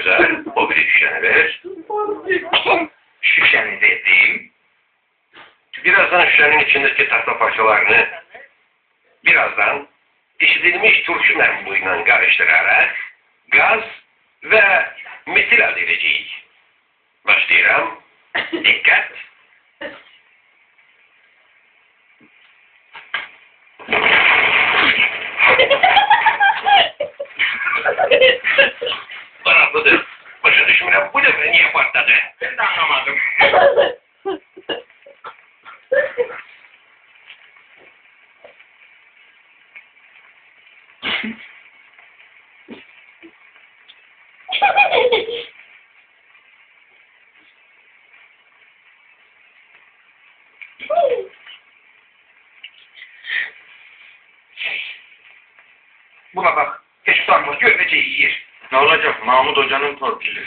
göze o biri şişeni ver. Şişeni dedim. Birazdan şişenin içindeki tahta parçalarını birazdan pişirilmiş turşu memnunuyla karıştırarak gaz ve metil elde edeceğiz. Başlayalım. Dikkat. Maraqlıdır. Başa düşmürəm. Bu dəfə niyə partladı? Ben de anlamadım. Buna bak. Hiç utanma. Görmeceyi yiyir. Ne olacak? Mahmut Hoca'nın torpili.